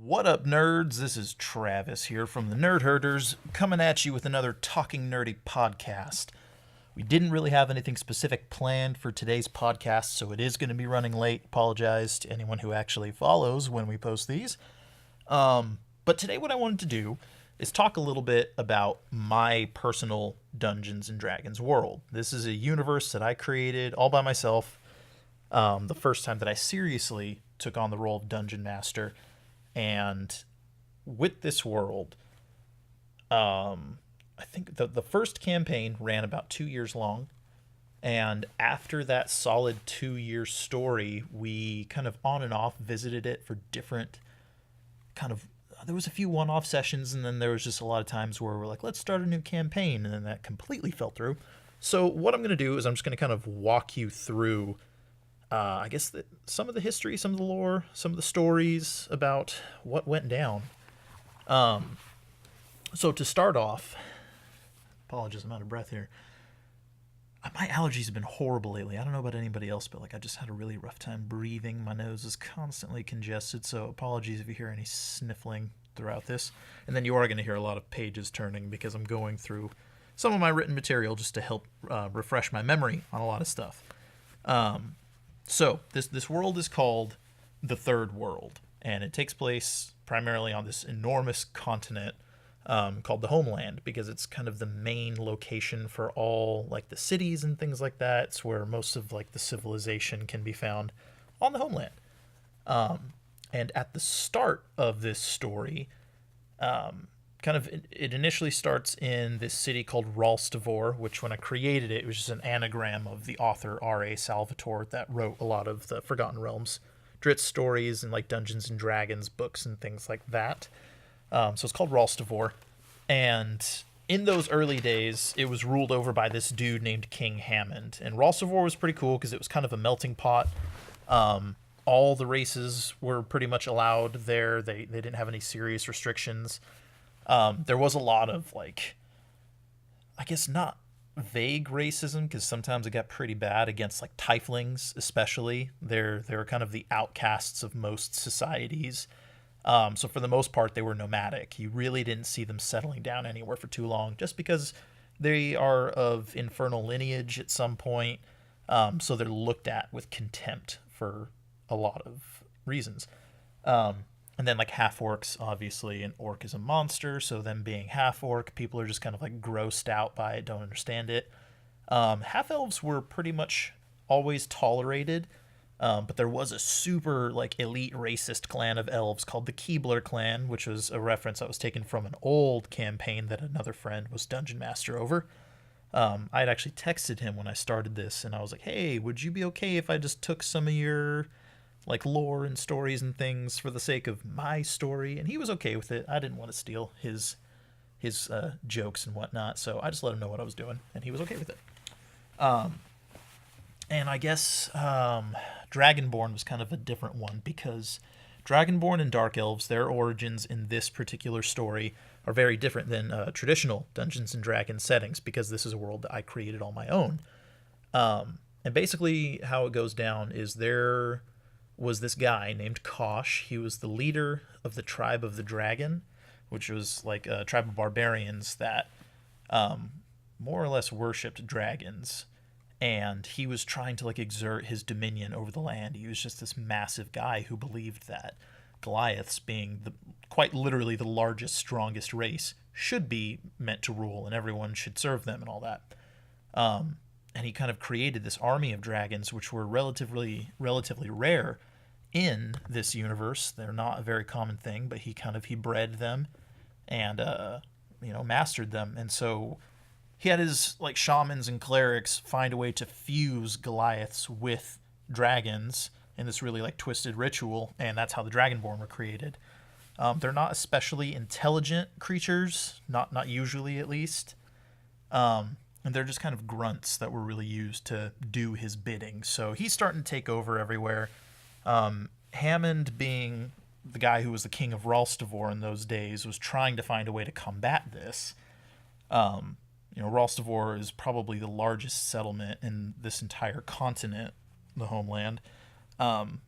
What up, nerds? This is Travis here from the Nerd Herders, coming at you with another Talking Nerdy podcast. We didn't really have anything specific planned for today's podcast, so it is going to be running late. Apologize to anyone who actually follows when we post these. But today, what I wanted to do is talk a little bit about my personal Dungeons and Dragons world. This is a universe that I created all by myself. The first time that I seriously took on the role of Dungeon Master. And with this world, I think the first campaign ran about 2 years long. And after that solid 2 year story, we kind of on and off visited it for different there was a few one-off sessions, and then there was just a lot of times where we're like, let's start a new campaign, and then that completely fell through. So what I'm going to do is I'm just going to kind of walk you through some of the history, some of the lore, some of the stories about what went down. So to start off, apologies, I'm out of breath here. My allergies have been horrible lately. I don't know about anybody else, but I just had a really rough time breathing. My nose is constantly congested, so apologies if you hear any sniffling throughout this. And then you are going to hear a lot of pages turning because I'm going through some of my written material just to help refresh my memory on a lot of stuff. So this world is called the Third World, and it takes place primarily on this enormous continent called the Homeland, because it's kind of the main location for all the cities and things like that. It's where most of the civilization can be found on the Homeland. And at the start of this story, it initially starts in this city called Ralstivor, which when I created it, it was just an anagram of the author R.A. Salvatore that wrote a lot of the Forgotten Realms Dritz stories and Dungeons and Dragons books and things like that. So it's called Ralstivor. And in those early days, it was ruled over by this dude named King Hammond. And Ralstivor was pretty cool because it was kind of a melting pot. All the races were pretty much allowed there. They didn't have any serious restrictions. There was a lot of not vague racism, because sometimes it got pretty bad against tieflings, especially. They're kind of the outcasts of most societies. So for the most part, they were nomadic. You really didn't see them settling down anywhere for too long, just because they are of infernal lineage at some point. So they're looked at with contempt for a lot of reasons. And then half-orcs, obviously, an orc is a monster, so them being half-orc, people are just kind of grossed out by it, don't understand it. Half-elves were pretty much always tolerated, but there was a super elite racist clan of elves called the Keebler clan, which was a reference that was taken from an old campaign that another friend was dungeon master over. I had actually texted him when I started this, and I was like, hey, would you be okay if I just took some of your lore and stories and things for the sake of my story? And he was okay with it. I didn't want to steal his jokes and whatnot, so I just let him know what I was doing, and he was okay with it. And I guess Dragonborn was kind of a different one, because Dragonborn and Dark Elves, their origins in this particular story are very different than traditional Dungeons and Dragons settings, because this is a world that I created on my own. And basically how it goes down is there was this guy named Kosh. He was the leader of the tribe of the Dragon, which was a tribe of barbarians that more or less worshipped dragons. And he was trying to exert his dominion over the land. He was just this massive guy who believed that Goliaths, being quite literally the largest, strongest race, should be meant to rule, and everyone should serve them and all that. And he kind of created this army of dragons, which were relatively rare in this universe. They're not a very common thing, but he bred them and mastered them. And so he had his shamans and clerics find a way to fuse Goliaths with dragons in this really twisted ritual, and that's how the Dragonborn were created. They're not especially intelligent creatures, not usually at least. And they're just kind of grunts that were really used to do his bidding. So he's starting to take over everywhere. Hammond, being the guy who was the king of Ralstivor in those days, was trying to find a way to combat this. Ralstivor is probably the largest settlement in this entire continent, the Homeland.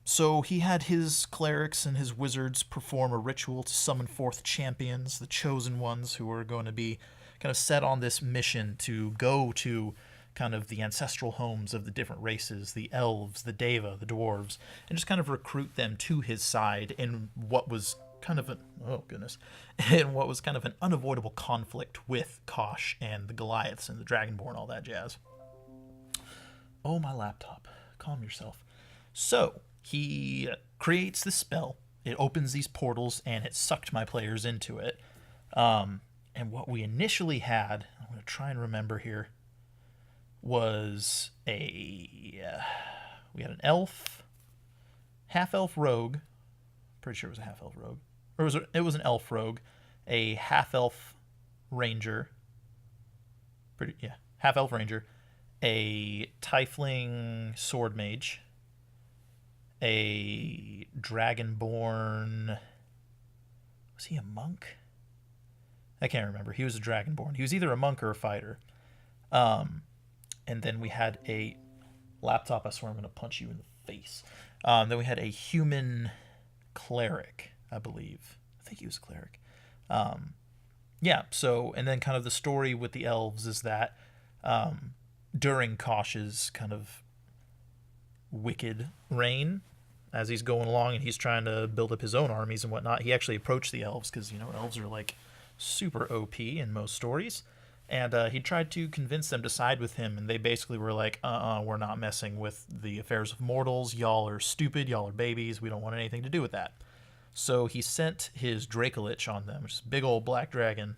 So he had his clerics and his wizards perform a ritual to summon forth champions, the chosen ones who were going to be kind of set on this mission to go to kind of the ancestral homes of the different races, the elves, the deva, the dwarves, and just kind of recruit them to his side in what was kind of an oh goodness, in what was kind of an unavoidable conflict with Kosh and the Goliaths and the Dragonborn, all that jazz. Oh, my laptop. Calm yourself. So he creates this spell. It opens these portals and it sucked my players into it. And what we initially had, I'm going to try and remember here, was we had an elf, half elf rogue. Pretty sure it was a half elf rogue, or it was an elf rogue, a half elf ranger. Half elf ranger, a tiefling sword mage, a dragonborn. Was he a monk? I can't remember. He was a dragonborn. He was either a monk or a fighter. And then we had a laptop. I swear I'm going to punch you in the face. Then we had a human cleric, I believe. I think he was a cleric. Yeah. So, and then kind of the story with the elves is that during Kosh's kind of wicked reign, as he's going along and he's trying to build up his own armies and whatnot, he actually approached the elves because, elves are like super OP in most stories. And he tried to convince them to side with him, and they basically were like, we're not messing with the affairs of mortals. Y'all are stupid. Y'all are babies. We don't want anything to do with that. So he sent his Dracolich on them, which is a big old black dragon,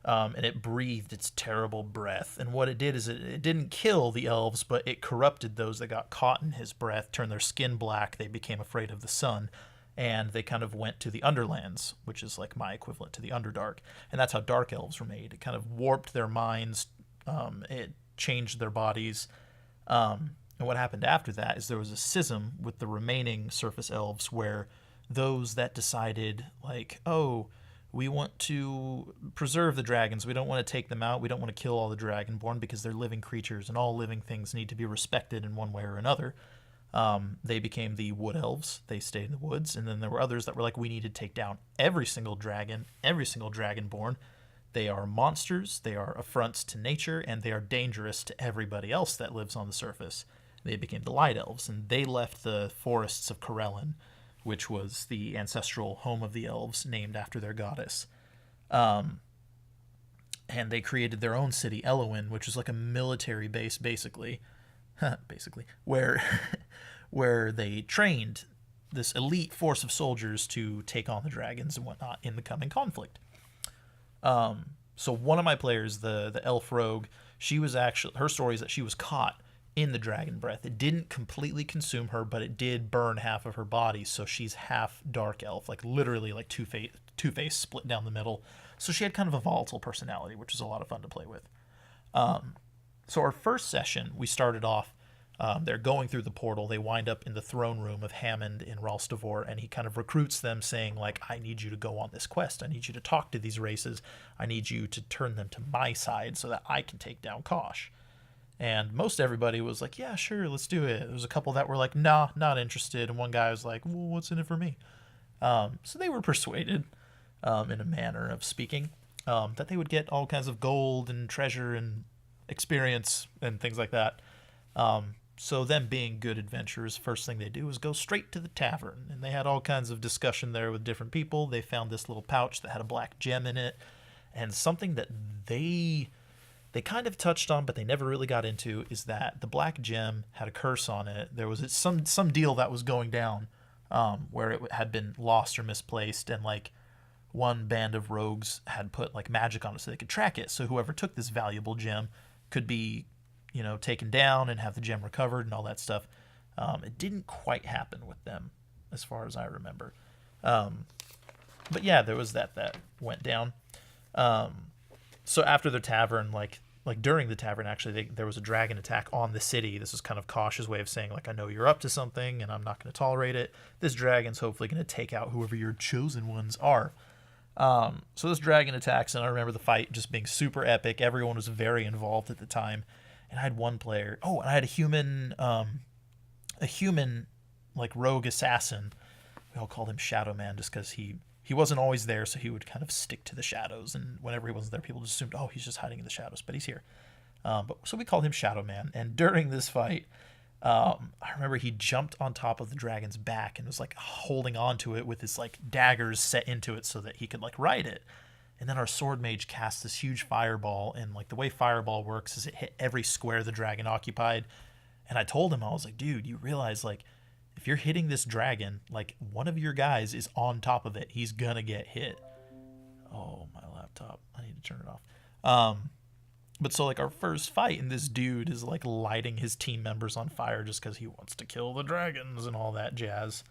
and it breathed its terrible breath. And what it did is it didn't kill the elves, but it corrupted those that got caught in his breath, turned their skin black. They became afraid of the sun. And they kind of went to the Underlands, which is like my equivalent to the Underdark. And that's how Dark Elves were made. It kind of warped their minds. It changed their bodies. And what happened after that is there was a schism with the remaining Surface Elves where those that decided, like, oh, we want to preserve the dragons. We don't want to take them out. We don't want to kill all the Dragonborn because they're living creatures and all living things need to be respected in one way or another. They became the Wood Elves. They stayed in the woods. And then there were others that were like, we need to take down every single dragon, every single Dragonborn. They are monsters, they are affronts to nature, and they are dangerous to everybody else that lives on the surface. They became the Light Elves, and they left the forests of Corellon, which was the ancestral home of the elves, named after their goddess. And they created their own city, Elowin, which was like a military base, basically, where where they trained this elite force of soldiers to take on the dragons and whatnot in the coming conflict. So one of my players, the elf rogue, her story is that she was caught in the dragon breath. It didn't completely consume her, but it did burn half of her body, so she's half dark elf, like literally like Two-Face split down the middle. So she had kind of a volatile personality, which was a lot of fun to play with. So our first session, we started off, they're going through the portal. They wind up in the throne room of Hammond in Ralstovor, and he kind of recruits them saying, like, I need you to go on this quest. I need you to talk to these races. I need you to turn them to my side so that I can take down Kosh. And most everybody was like, yeah, sure, let's do it. There was a couple that were like, nah, not interested. And one guy was like, well, what's in it for me? So they were persuaded, in a manner of speaking, that they would get all kinds of gold and treasure and experience and things like that. So them being good adventurers, first thing they do is go straight to the tavern. And they had all kinds of discussion there with different people. They found this little pouch that had a black gem in it. And something that they kind of touched on, but they never really got into, is that the black gem had a curse on it. There was some deal that was going down where it had been lost or misplaced. And like one band of rogues had put like magic on it so they could track it. So whoever took this valuable gem could be taken down and have the gem recovered and all that stuff. It didn't quite happen with them, as far as I remember. But yeah, there was that went down. So after the tavern, like during the tavern, actually, there was a dragon attack on the city. This was kind of Kosh's way of saying, like, I know you're up to something, and I'm not going to tolerate it. This dragon's hopefully going to take out whoever your chosen ones are. So this dragon attacks, and I remember the fight just being super epic. Everyone was very involved at the time. And I had one player. Oh, and I had a human like rogue assassin. We all called him Shadow Man just because he wasn't always there, so he would kind of stick to the shadows. And whenever he wasn't there, people just assumed, oh, he's just hiding in the shadows, but he's here. But so we called him Shadow Man. And during this fight, I remember he jumped on top of the dragon's back and was like holding on to it with his like daggers set into it so that he could like ride it. And then our sword mage cast this huge fireball, and like the way fireball works is it hit every square the dragon occupied. And I told him, I was like, dude, you realize like if you're hitting this dragon, like one of your guys is on top of it, he's gonna get hit. Oh, my laptop, I need to turn it off. But so like our first fight, and this dude is like lighting his team members on fire just because he wants to kill the dragons and all that jazz.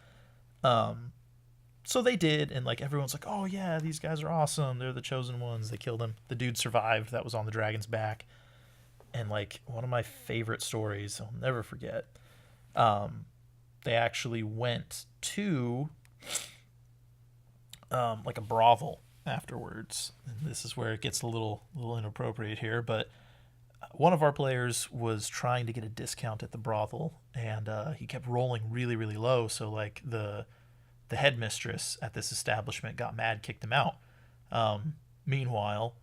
So they did, and like everyone's like, oh yeah, these guys are awesome, they're the chosen ones, they killed him. The dude survived, that was on the dragon's back. And like one of my favorite stories I'll never forget, they actually went to like a brothel afterwards. And this is where it gets a little inappropriate here, but one of our players was trying to get a discount at the brothel, and he kept rolling really, really low. So like the headmistress at this establishment got mad, kicked him out. Meanwhile,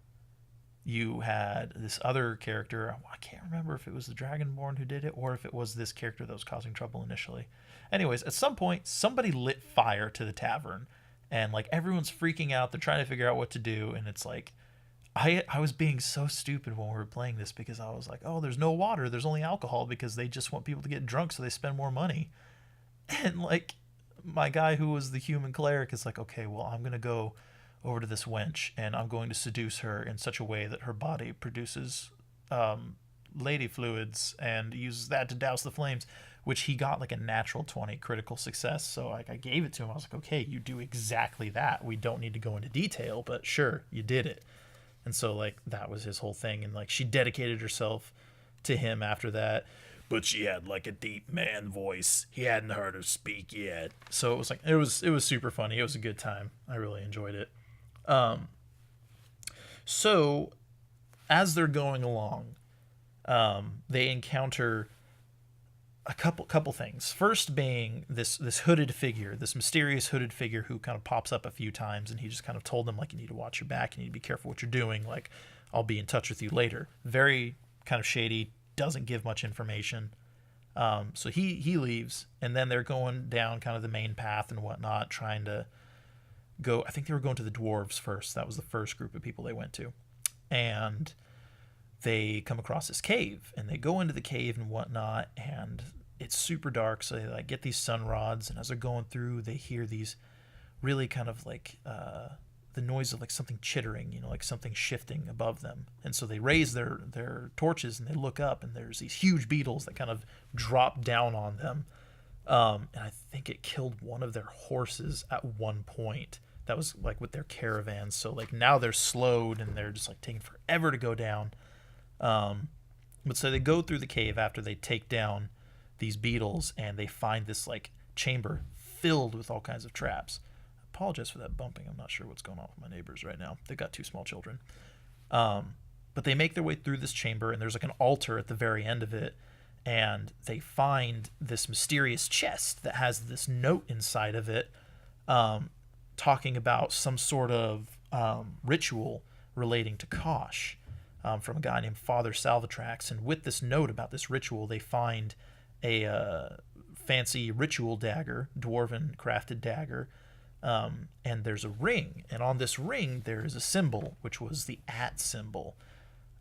you had this other character. I can't remember if it was the Dragonborn who did it or if it was this character that was causing trouble initially. Anyways, at some point, somebody lit fire to the tavern, and like everyone's freaking out. They're trying to figure out what to do, and it's like I was being so stupid when we were playing this because I was like, oh, there's no water, there's only alcohol because they just want people to get drunk so they spend more money. And like my guy who was the human cleric is like, okay, well, I'm going to go over to this wench and I'm going to seduce her in such a way that her body produces lady fluids and uses that to douse the flames, which he got like a natural 20 critical success. So like I gave it to him. I was like, okay, you do exactly that. We don't need to go into detail, but sure, you did it. And so like that was his whole thing. And like she dedicated herself to him after that. But she had like a deep man voice. He hadn't heard her speak yet. So it was like it was super funny. It was a good time. I really enjoyed it. So as they're going along, they encounter a couple things. First being this hooded figure, this mysterious hooded figure who kind of pops up a few times, and he just kind of told them like, you need to watch your back, you need to be careful what you're doing, like I'll be in touch with you later. Very kind of shady, doesn't give much information. So he leaves, and then they're going down kind of the main path and whatnot, trying to go. I think they were going to the dwarves first. That was the first group of people they went to, and they come across this cave, and they go into the cave and whatnot, and it's super dark. So they like get these sun rods, and as they're going through, they hear these really kind of like the noise of like something chittering, like something shifting above them. And so they raise their torches and they look up, and there's these huge beetles that kind of drop down on them. And I think it killed one of their horses at one point. That was like with their caravans. So like now they're slowed and they're just like taking forever to go down. But so they go through the cave after they take down these beetles, and they find this like chamber filled with all kinds of traps. I apologize for that bumping. I'm not sure what's going on with my neighbors right now. They've got two small children. But they make their way through this chamber, and there's like an altar at the very end of it, and they find this mysterious chest that has this note inside of it, talking about some sort of ritual relating to Kosh, from a guy named Father Salvatrax. And with this note about this ritual, they find a fancy ritual dagger, dwarven crafted dagger, and there's a ring, and on this ring there is a symbol, which was the @ symbol.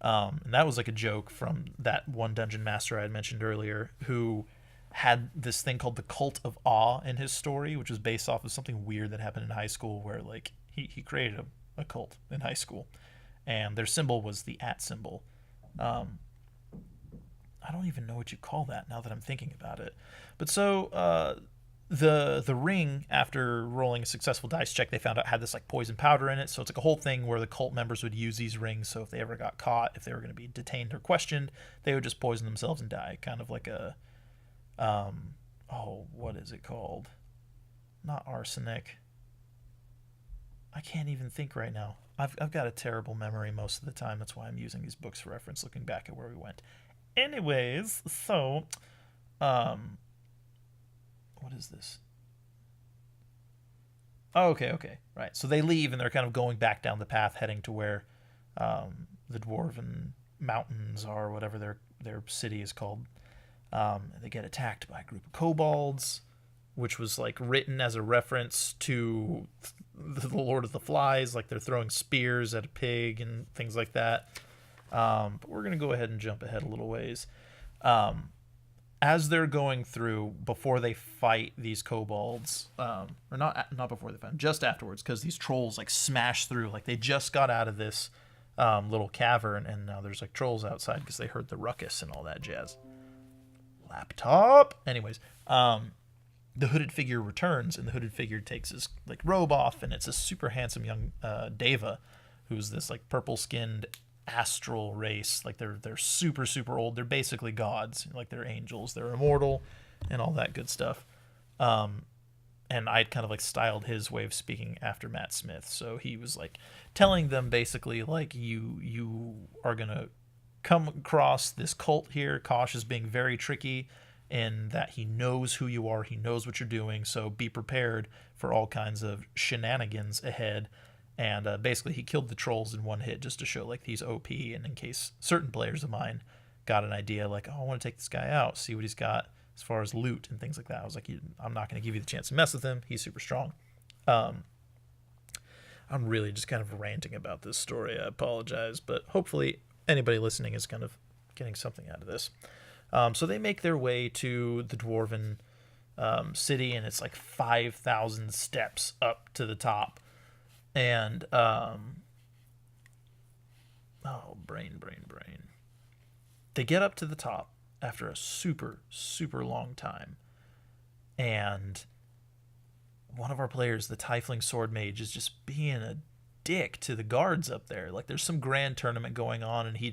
And that was like a joke from that one dungeon master I had mentioned earlier, who had this thing called the Cult of Awe in his story, which was based off of something weird that happened in high school, where like he created a cult in high school, and their symbol was the @ symbol. I don't even know what you call that now that I'm thinking about it. But so the ring, after rolling a successful dice check, they found out had this like poison powder in it. So it's like a whole thing where the cult members would use these rings. So if they ever got caught, if they were going to be detained or questioned, they would just poison themselves and die. Kind of like a what is it called? Not arsenic. I can't even think right now. I've got a terrible memory most of the time. That's why I'm using these books for reference, looking back at where we went. Anyways, so what is this? Oh, okay, right. So they leave and they're kind of going back down the path, heading to where the dwarven mountains are, whatever their city is called. They get attacked by a group of kobolds, which was like written as a reference to the Lord of the Flies, like they're throwing spears at a pig and things like that. But we're gonna go ahead and jump ahead a little ways. As they're going through, before they fight these kobolds, or not before they fight, just afterwards, because these trolls like smash through, like they just got out of this little cavern, and now there's like trolls outside because they heard the ruckus and all that jazz. Laptop. Anyways, the hooded figure returns, and the hooded figure takes his like robe off, and it's a super handsome young Deva, who's this like purple skinned astral race. Like they're super old. They're basically gods. Like they're angels. They're immortal, and all that good stuff. And I'd kind of like styled his way of speaking after Matt Smith. So he was like telling them basically like you are gonna come across this cult here. Kosh is being very tricky in that he knows who you are, he knows what you're doing, so be prepared for all kinds of shenanigans ahead. And basically he killed the trolls in one hit just to show like he's OP, and in case certain players of mine got an idea like, oh, I want to take this guy out, see what he's got as far as loot and things like that. I was like, I'm not going to give you the chance to mess with him. He's super strong. I'm really just kind of ranting about this story. I apologize, but hopefully anybody listening is kind of getting something out of this. So they make their way to the dwarven city, and it's like 5,000 steps up to the top. And brain. They get up to the top after a super long time, and one of our players, the Tiefling Sword Mage, is just being a dick to the guards up there. Like there's some grand tournament going on, and he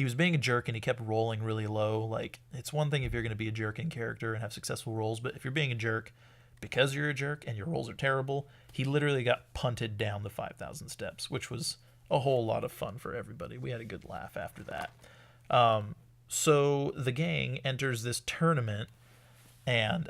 was being a jerk, and he kept rolling really low. Like it's one thing if you're going to be a jerk in character and have successful rolls, but if you're being a jerk because you're a jerk and your rolls are terrible, he literally got punted down the 5,000 steps, which was a whole lot of fun for everybody. We had a good laugh after that. So the gang enters this tournament, and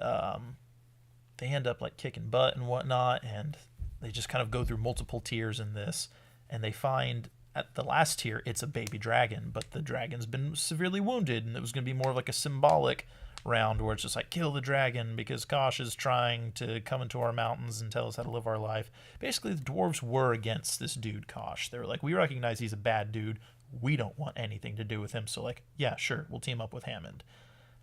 they end up like kicking butt and whatnot, and they just kind of go through multiple tiers in this, and they find at the last tier it's a baby dragon, but the dragon's been severely wounded, and it was going to be more of like a symbolic round where it's just like kill the dragon because Kosh is trying to come into our mountains and tell us how to live our life. Basically, the dwarves were against this dude Kosh. They were like, we recognize he's a bad dude. We don't want anything to do with him. So like, yeah, sure, we'll team up with Hammond.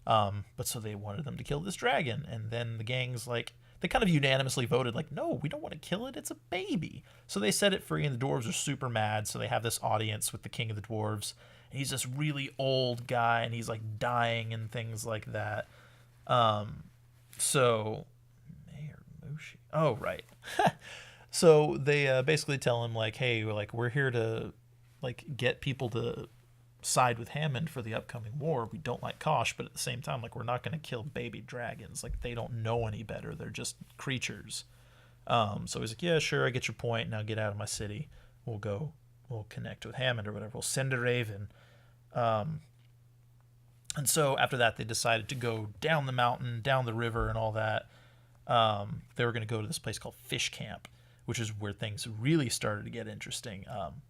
But so they wanted them to kill this dragon, and then the gang's like, they kind of unanimously voted like, no, we don't want to kill it. It's a baby. So they set it free, and the dwarves are super mad. So they have this audience with the king of the dwarves. And he's this really old guy, and he's like dying and things like that. So Mayor Mushi. Oh, right. So they basically tell him like, hey, we're here to like get people to side with Hammond for the upcoming war. We don't like Kosh, but at the same time, like, we're not going to kill baby dragons. Like, they don't know any better. They're just creatures. So he's like, yeah, sure, I get your point. Now get out of my city. We'll connect with Hammond or whatever. We'll send a raven. And so after that, they decided to go down the mountain, down the river and all that. They were going to go to this place called Fish Camp, which is where things really started to get interesting.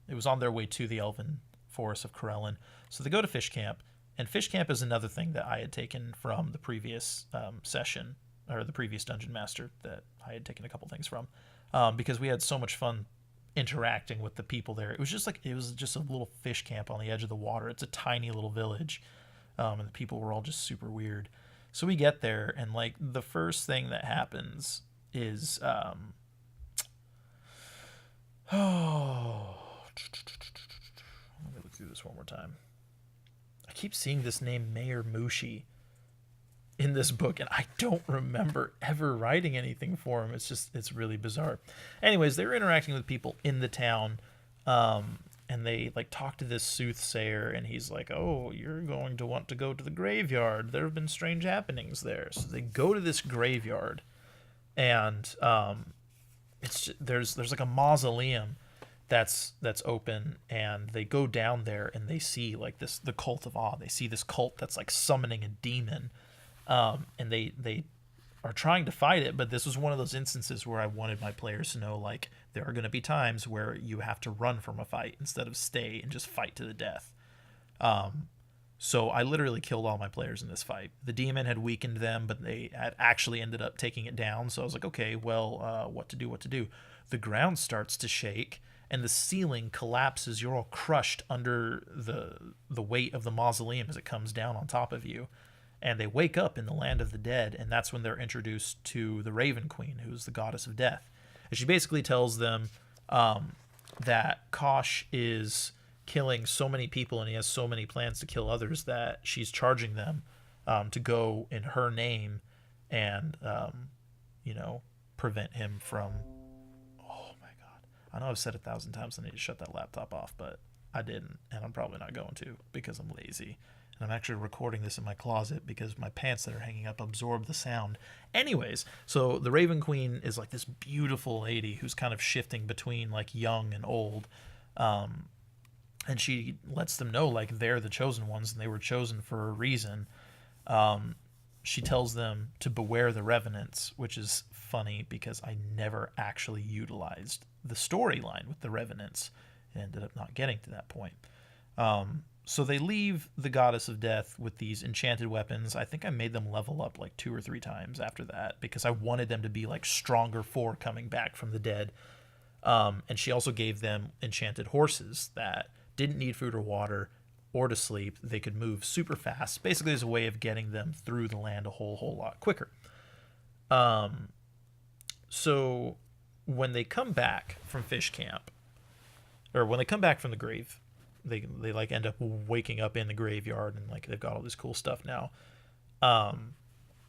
It was on their way to the Elven Forest of Corellin. So they go to Fish Camp, and Fish Camp is another thing that I had taken from the previous session, or the previous Dungeon Master that I had taken a couple things from, because we had so much fun interacting with the people there. It was just a little fish camp on the edge of the water. It's a tiny little village, and the people were all just super weird. So we get there, and like the first thing that happens is let me look through this one more time. I keep seeing this name Mayor Mushi in this book, and I don't remember ever writing anything for him. It's really bizarre. Anyways, they were interacting with people in the town, and they like talk to this soothsayer, and he's like, oh, you're going to want to go to the graveyard. There have been strange happenings there. So they go to this graveyard, and there's like a mausoleum that's open, and they go down there, and they see like the cult of Awe. They see this cult that's like summoning a demon, and they are trying to fight it, but this was one of those instances where I wanted my players to know, like, there are going to be times where you have to run from a fight instead of stay and just fight to the death. So I literally killed all my players in this fight. The demon had weakened them, but they had actually ended up taking it down. So I was like, okay, well, what to do? The ground starts to shake, and the ceiling collapses. You're all crushed under the weight of the mausoleum as it comes down on top of you. And they wake up in the land of the dead, and that's when they're introduced to the Raven Queen, who's the goddess of death. And she basically tells them that Kosh is killing so many people and he has so many plans to kill others that she's charging them to go in her name and prevent him from. Oh my god, I know I've said 1,000 times I need to shut that laptop off, but I didn't, and I'm probably not going to because I'm lazy. And I'm actually recording this in my closet because my pants that are hanging up absorb the sound. Anyways, so the Raven Queen is like this beautiful lady who's kind of shifting between like young and old. And she lets them know, like, they're the chosen ones and they were chosen for a reason. She tells them to beware the revenants, which is funny because I never actually utilized the storyline with the revenants. It ended up not getting to that point. So they leave the goddess of death with these enchanted weapons. I think I made them level up like 2 or 3 times after that because I wanted them to be like stronger for coming back from the dead. And she also gave them enchanted horses that didn't need food or water or to sleep. They could move super fast, basically as a way of getting them through the land a whole lot quicker. So when they come back from fish camp, or when they come back from the grave, they like end up waking up in the graveyard and like they've got all this cool stuff now.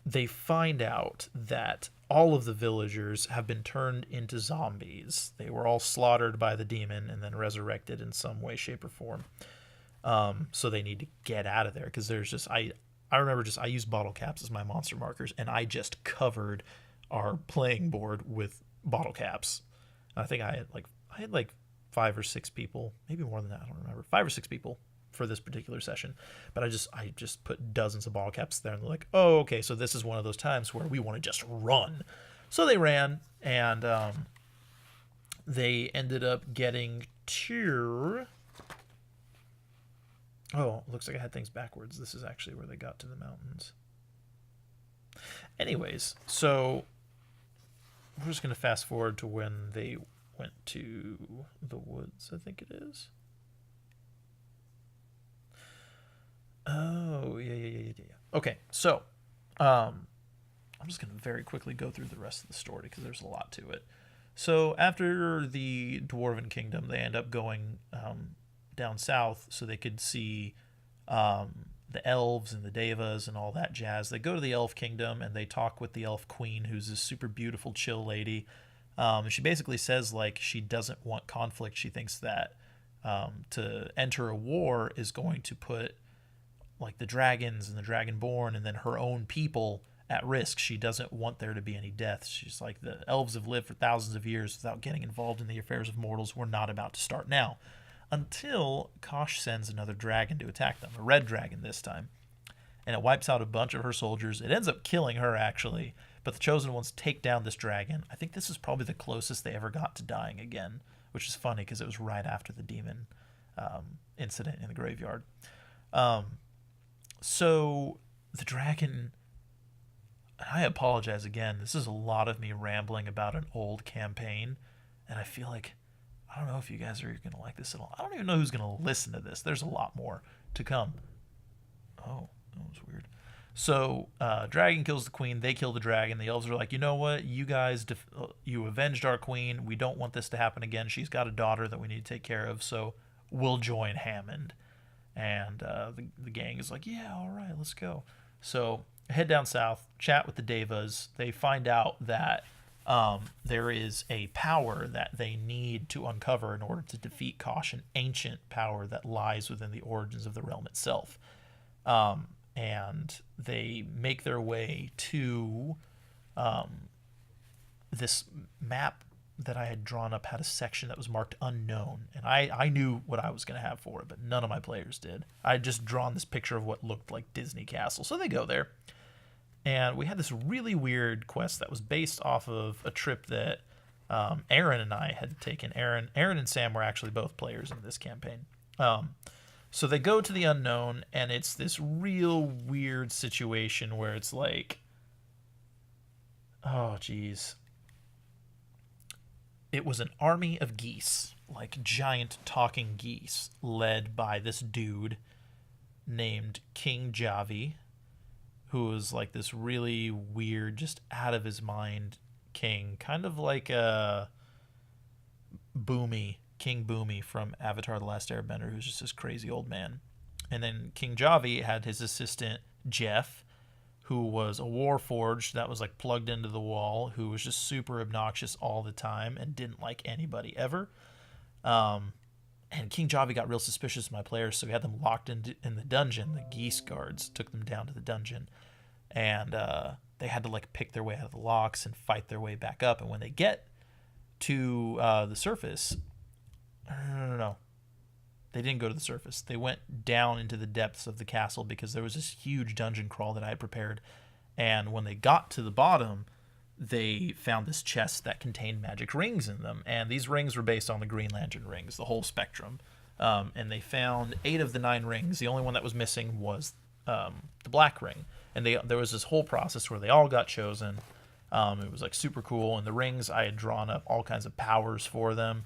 They find out that all of the villagers have been turned into zombies. They were all slaughtered by the demon and then resurrected in some way, shape, or form. So they need to get out of there because there's just I remember I used bottle caps as my monster markers and I just covered our playing board with bottle caps. I think I had like 5 or 6 people, maybe more than that. I don't remember. 5 or 6 people for this particular session, but I just put dozens of bottle caps there, and they're like, oh, okay, so this is one of those times where we want to just run. So they ran, and they ended up getting to. Oh, looks like I had things backwards. This is actually where they got to the mountains. Anyways, so we're just gonna fast forward to when they went to the woods, I think it is. Oh, yeah. Okay, so I'm just going to very quickly go through the rest of the story because there's a lot to it. So after the Dwarven Kingdom, they end up going down south so they could see the elves and the devas and all that jazz. They go to the Elf Kingdom and they talk with the Elf Queen, who's this super beautiful, chill lady. She basically says, like, she doesn't want conflict. She thinks that to enter a war is going to put like the dragons and the dragonborn and then her own people at risk. She doesn't want there to be any deaths. She's like, the elves have lived for thousands of years without getting involved in the affairs of mortals. We're not about to start now. Until Kosh sends another dragon to attack them, a red dragon this time. And it wipes out a bunch of her soldiers. It ends up killing her, actually. But the chosen ones take down this dragon. I think this is probably the closest they ever got to dying again, which is funny because it was right after the demon incident in the graveyard. So the dragon, I apologize again, this is a lot of me rambling about an old campaign, and I feel like, I don't know if you guys are going to like this at all. I don't even know who's going to listen to this. There's a lot more to come. Oh, that was weird. So dragon kills the queen, they kill the dragon. The elves are like, you know what, you guys, you avenged our queen, we don't want this to happen again. She's got a daughter that we need to take care of, so we'll join Hammond. And the gang is like, yeah, all right, let's go. So head down south, chat with the devas. They find out that there is a power that they need to uncover in order to defeat Kosh, an ancient power that lies within the origins of the realm itself. And they make their way to this map that I had drawn up had a section that was marked unknown, and I knew what I was going to have for it, but none of my players did. I had just drawn this picture of what looked like Disney Castle. So they go there, And we had this really weird quest that was based off of a trip that Aaron and I had taken. Aaron and Sam were actually both players in this campaign. So they go to the unknown, and it's this real weird situation where it's like, oh, geez. It was an army of geese, like giant talking geese, led by this dude named King Javi, who was like this really weird, just out of his mind king, kind of like a King Boomy from Avatar: The Last Airbender, who's just this crazy old man. And then King Javi had his assistant Jeff, who was a warforged that was like plugged into the wall, who was just super obnoxious all the time and didn't like anybody ever. And King Javi got real suspicious of my players, so he had them locked in the dungeon. The geese guards took them down to the dungeon, and they had to like pick their way out of the locks and fight their way back up. And when they get to the surface, no, they didn't go to the surface. They went down into the depths of the castle because there was this huge dungeon crawl that I had prepared. And when they got to the bottom, they found this chest that contained magic rings in them. And these rings were based on the Green Lantern rings, the whole spectrum. And they found 8 of the 9 rings. The only one that was missing was the black ring. And there was this whole process where they all got chosen. It was like super cool. And the rings, I had drawn up all kinds of powers for them.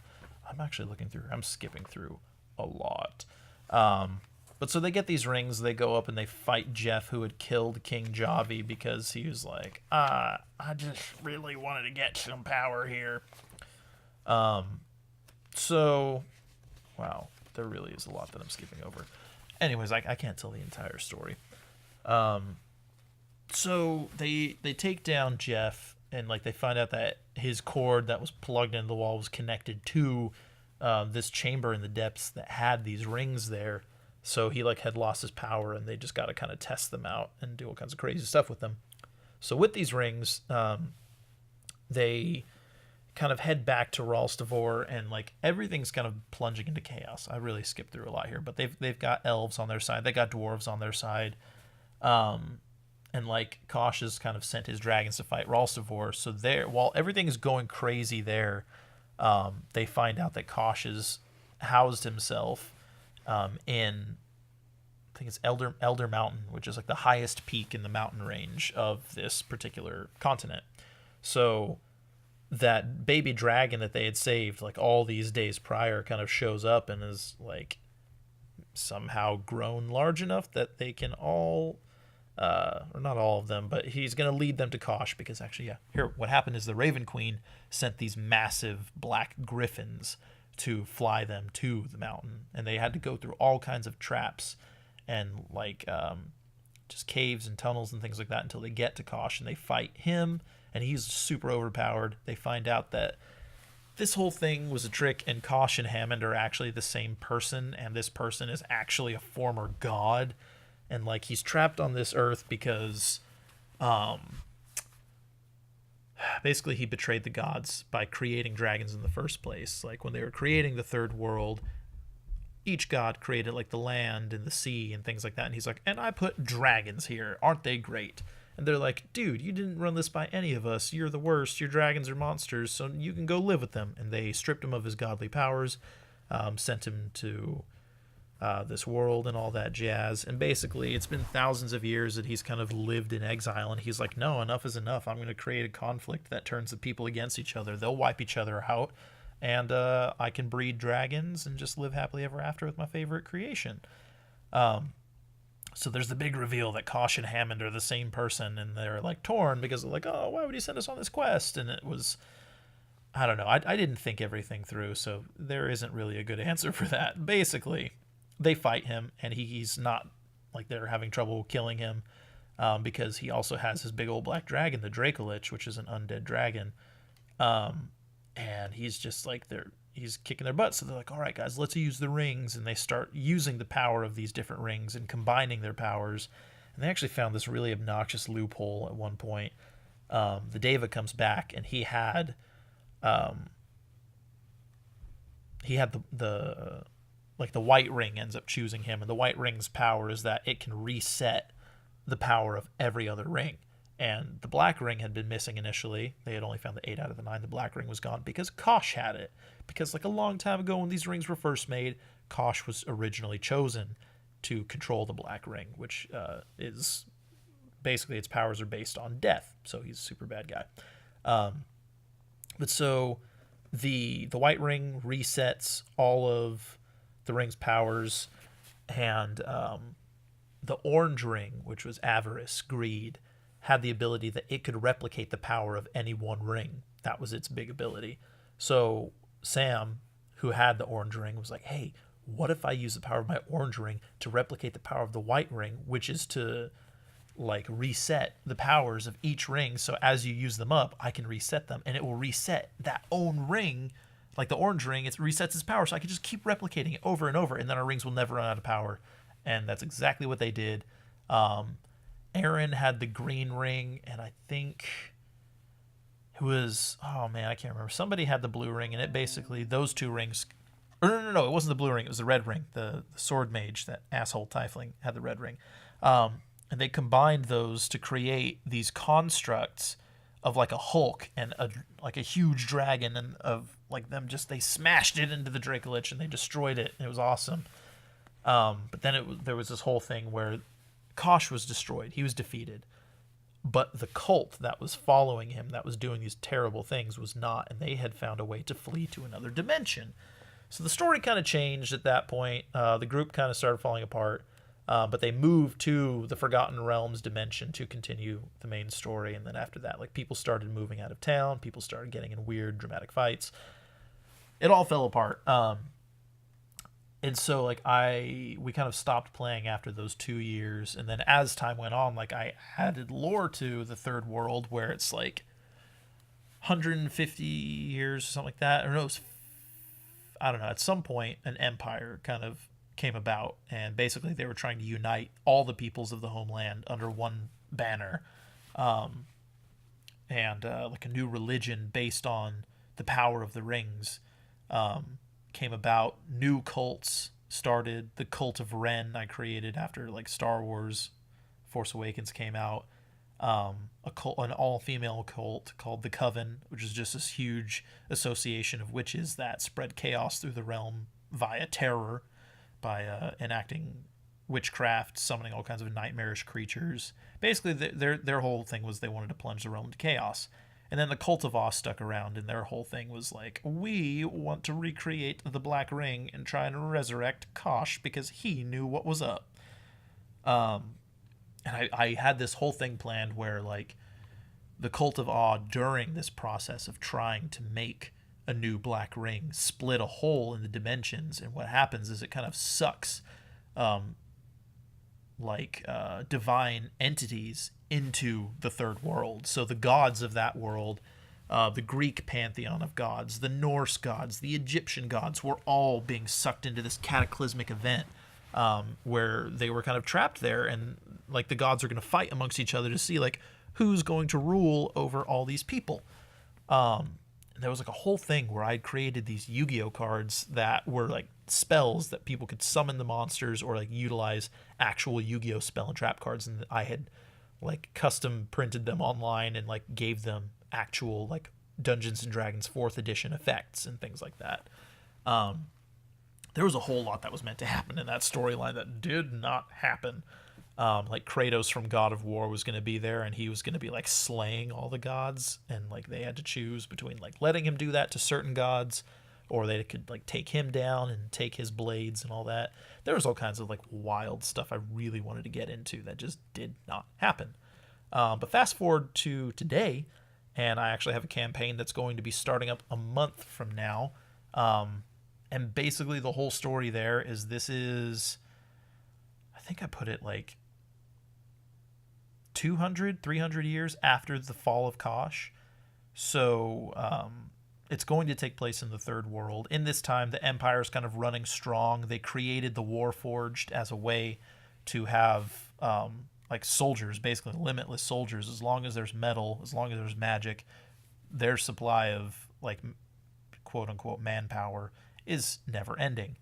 I'm actually looking through. I'm skipping through a lot. But so they get these rings. They go up and they fight Jeff, who had killed King Javi, because he was like, I just really wanted to get some power here. So, wow, there really is a lot that I'm skipping over. Anyways, I can't tell the entire story. So they take down Jeff, and like they find out that his cord that was plugged into the wall was connected to this chamber in the depths that had these rings there. So he like had lost his power, and they just got to kind of test them out and do all kinds of crazy stuff with them. So with these rings, they kind of head back to Ralstivor, and like everything's kind of plunging into chaos. I really skipped through a lot here, but they've got elves on their side, they got dwarves on their side, and like Kosh has kind of sent his dragons to fight Ralstivor. So there, while everything is going crazy there, they find out that Kosh has housed himself in, I think it's Elder Mountain, which is like the highest peak in the mountain range of this particular continent. So that baby dragon that they had saved like all these days prior kind of shows up and is like somehow grown large enough that they can all, or not all of them, but he's going to lead them to Kosh, because actually, yeah, here, what happened is the Raven Queen sent these massive black griffins to fly them to the mountain, and they had to go through all kinds of traps and like just caves and tunnels and things like that until they get to Kosh, and they fight him, and he's super overpowered. They find out that this whole thing was a trick, and Kosh and Hammond are actually the same person, and this person is actually a former god, and like he's trapped on this earth because basically he betrayed the gods by creating dragons in the first place. Like when they were creating the third world, each god created like the land and the sea and things like that, and he's like, and I put dragons here, aren't they great? And they're like, dude, you didn't run this by any of us, you're the worst, your dragons are monsters, so you can go live with them. And they stripped him of his godly powers, sent him to this world and all that jazz. And basically it's been thousands of years that he's kind of lived in exile, and he's like, no, enough is enough. I'm going to create a conflict that turns the people against each other. They'll wipe each other out, and I can breed dragons and just live happily ever after with my favorite creation. So there's the big reveal that Kosh and Hammond are the same person, and they're like torn because they're like, oh, why would he send us on this quest? And it was, I don't know, I didn't think everything through, so there isn't really a good answer for that. Basically, they fight him, and he's not, like, they're having trouble killing him because he also has his big old black dragon, the Dracolich, which is an undead dragon. And he's just like, he's kicking their butts. So they're like, all right, guys, let's use the rings. And they start using the power of these different rings and combining their powers. And they actually found this really obnoxious loophole at one point. The Deva comes back, and he had the like the white ring ends up choosing him, and the white ring's power is that it can reset the power of every other ring. And the black ring had been missing initially. They had only found the 8 out of the 9. The black ring was gone because Kosh had it. Because like a long time ago when these rings were first made, Kosh was originally chosen to control the black ring, which is basically its powers are based on death. So he's a super bad guy. But so the white ring resets all of the ring's powers, and the orange ring, which was avarice, greed, had the ability that it could replicate the power of any one ring. That was its big ability. So Sam, who had the orange ring, was like, hey, what if I use the power of my orange ring to replicate the power of the white ring, which is to like reset the powers of each ring, so as you use them up, I can reset them, and it will reset that own ring, like the orange ring, it resets its power, so I can just keep replicating it over and over, and then our rings will never run out of power. And that's exactly what they did. Aaron had the green ring, and I think it was, oh man, I can't remember. Somebody had the blue ring, and it basically, those two rings, or no, it wasn't the blue ring, it was the red ring. The sword mage, that asshole tiefling, had the red ring. And they combined those to create these constructs of like a Hulk and like a huge dragon, and of like them just, they smashed it into the Dracolich and they destroyed it. And it was awesome. But then there was this whole thing where Kosh was destroyed. He was defeated. But the cult that was following him, that was doing these terrible things, was not. And they had found a way to flee to another dimension. So the story kind of changed at that point. The group kind of started falling apart. But they moved to the Forgotten Realms dimension to continue the main story. And then after that, like, people started moving out of town. People started getting in weird, dramatic fights. It all fell apart. And so, like, we kind of stopped playing after those 2 years. And then as time went on, like, I added lore to the Third World, where it's like 150 years or something like that. Or no, it was, I don't know, at some point an empire kind of came about, and basically they were trying to unite all the peoples of the homeland under one banner, and like a new religion based on the power of the rings came about. New cults started. The cult of Ren I created after like Star Wars Force Awakens came out. An all-female cult called the Coven, which is just this huge association of witches that spread chaos through the realm via terror, by enacting witchcraft, summoning all kinds of nightmarish creatures. Basically, their whole thing was they wanted to plunge the realm into chaos. And then the Cult of Oz stuck around, and their whole thing was like, we want to recreate the Black Ring and try and resurrect Kosh because he knew what was up. And I had this whole thing planned where, like, the Cult of Oz, during this process of trying to make a new black ring, split a hole in the dimensions, and what happens is it kind of sucks divine entities into the Third World. So the gods of that world, the Greek pantheon of gods, the Norse gods, the Egyptian gods, were all being sucked into this cataclysmic event where they were kind of trapped there, and like the gods are going to fight amongst each other to see like who's going to rule over all these people. There was like a whole thing where I'd created these Yu-Gi-Oh cards that were like spells that people could summon the monsters or like utilize actual Yu-Gi-Oh spell and trap cards, and I had like custom printed them online and like gave them actual like Dungeons and Dragons 4th edition effects and things like that. There was a whole lot that was meant to happen in that storyline that did not happen. Like Kratos from God of War was going to be there, and he was going to be like slaying all the gods, and like they had to choose between like letting him do that to certain gods, or they could like take him down and take his blades and all that. There was all kinds of like wild stuff I really wanted to get into that just did not happen. But fast forward to today, and I actually have a campaign that's going to be starting up a month from now. And basically the whole story there is I think I put it like 200, 300 years after the fall of Kosh. So it's going to take place in the Third World. In this time, the Empire is kind of running strong. They created the Warforged as a way to have like soldiers, basically limitless soldiers. As long as there's metal, as long as there's magic, their supply of like quote unquote manpower is never ending.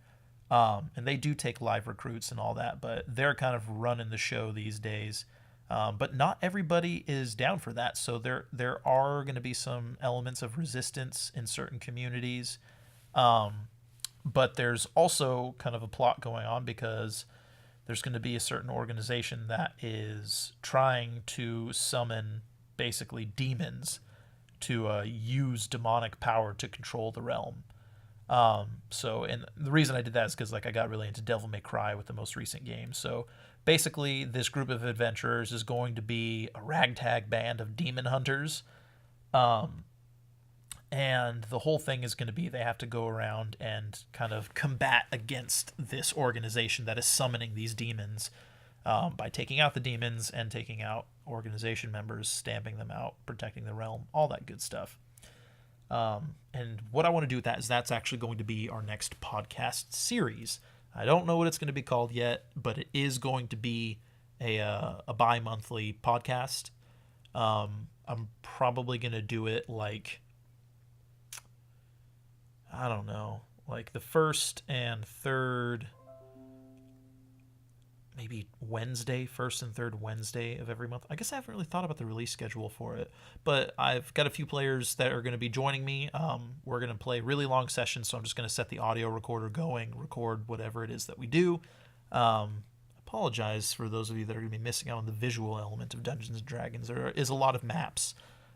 And they do take live recruits and all that, but they're kind of running the show these days. But not everybody is down for that. So there are going to be some elements of resistance in certain communities. But there's also kind of a plot going on because there's going to be a certain organization that is trying to summon basically demons to use demonic power to control the realm. And the reason I did that is because like I got really into Devil May Cry with the most recent game. So basically, this group of adventurers is going to be a ragtag band of demon hunters. And the whole thing is going to be they have to go around and kind of combat against this organization that is summoning these demons by taking out the demons and taking out organization members, stamping them out, protecting the realm, all that good stuff. And what I want to do with that is that's actually going to be our next podcast series. I don't know what it's going to be called yet, but it is going to be a bi-monthly podcast. I'm probably going to do it like, I don't know, like the first and third, maybe Wednesday, first and third Wednesday of every month. I guess I haven't really thought about the release schedule for it, but I've got a few players that are going to be joining me. We're going to play really long sessions, so I'm just going to set the audio recorder going, record whatever it is that we do. Apologize for those of you that are going to be missing out on the visual element of Dungeons & Dragons. There is a lot of maps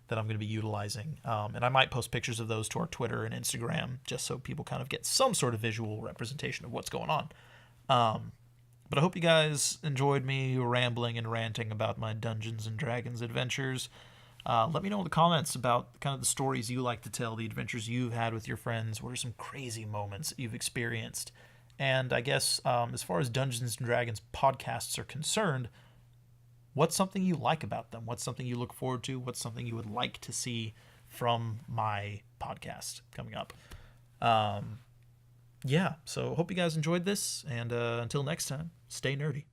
that I'm going to be utilizing, and I might post pictures of those to our Twitter and Instagram just so people kind of get some sort of visual representation of what's going on. But I hope you guys enjoyed me rambling and ranting about my Dungeons & Dragons adventures. Let me know in the comments about kind of the stories you like to tell, the adventures you've had with your friends. What are some crazy moments that you've experienced? And I guess as far as Dungeons & Dragons podcasts are concerned, what's something you like about them? What's something you look forward to? What's something you would like to see from my podcast coming up? Yeah, so hope you guys enjoyed this, and until next time, stay nerdy.